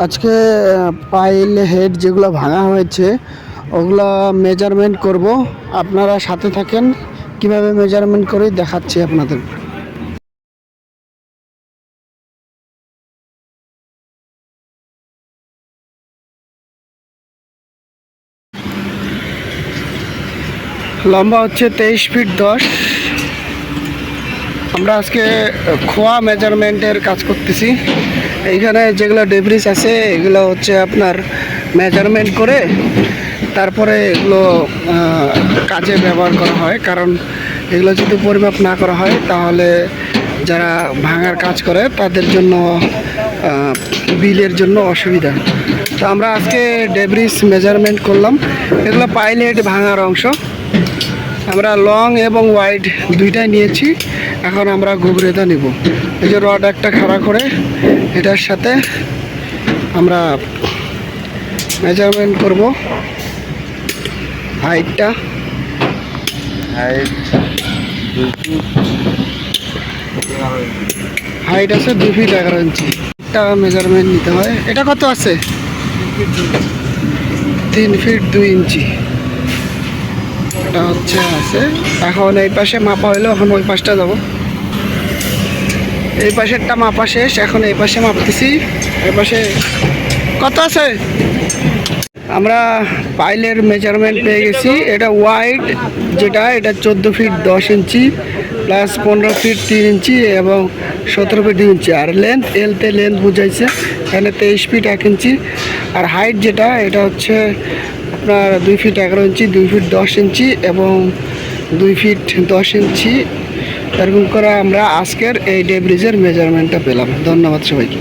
আজকে pile head যেগুলো ভাঙা হয়েছে ওগুলো মেজারমেন্ট করব। আপনারা সাথে থাকেন, কিভাবে মেজারমেন্ট করে দেখাচ্ছি আপনাদের। লম্বা হচ্ছে 23 ফিট 10। আমরা আজকে খোয়া মেজারমেন্টের কাজ করতেছি। এইখানে যেগুলো ডেব্রিস আছে এগুলো হচ্ছে আপনার মেজারমেন্ট করে তারপরে এগুলো কাজে ব্যবহার করা হয়। কারণ এগুলো যদি পরিমাপ না করা হয় তাহলে যারা ভাঙার কাজ করে তাদের জন্য বিলের জন্য অসুবিধা। তো আমরা আজকে ডেব্রিস মেজারমেন্ট করলাম। এগুলো পাইলেট ভাঙার অংশ। আমরা লং এবং ওয়াইড দুইটাই নিয়েছি। এখন আমরা গভীরতা নিব। এই যে রড একটা খাড়া করে এটার সাথে আমরা মেজারমেন্ট করব। হাইট আছে 2 ফিট 11 ইঞ্চি। একটা মেজারমেন্ট নিতে হয়। এটা কত আছে? 3 ফিট 2 ইঞ্চি। এটা হচ্ছে আছে। এখন এই পাশে মাপা হইলো, এখন ওই পাশটা যাব। এই পাশেরটা মাপা শেষ, এখন এই পাশে মাপতেছি। এই পাশে কত আছে? আমরা পাইলের মেজারমেন্ট পেয়ে গেছি। এটা ওয়াইড যেটা, এটা 14 ফিট 10 ইঞ্চি প্লাস 15 ফিট 3 ইঞ্চি এবং 17 ফিট 2 ইঞ্চি। আর লেন্থ এলতে লেন্থ বুঝাইছে, এখানে 23 ফিট 1 ইঞ্চি। আর হাইট যেটা, এটা হচ্ছে আপনার 2 ফিট 11 ইঞ্চি 2 ফিট 10 ইঞ্চি এবং 2 ফিট 10 ইঞ্চি। এরকম করে আমরা আজকের এই ডেব্রিজের মেজারমেন্টটা পেলাম। ধন্যবাদ সবাইকে।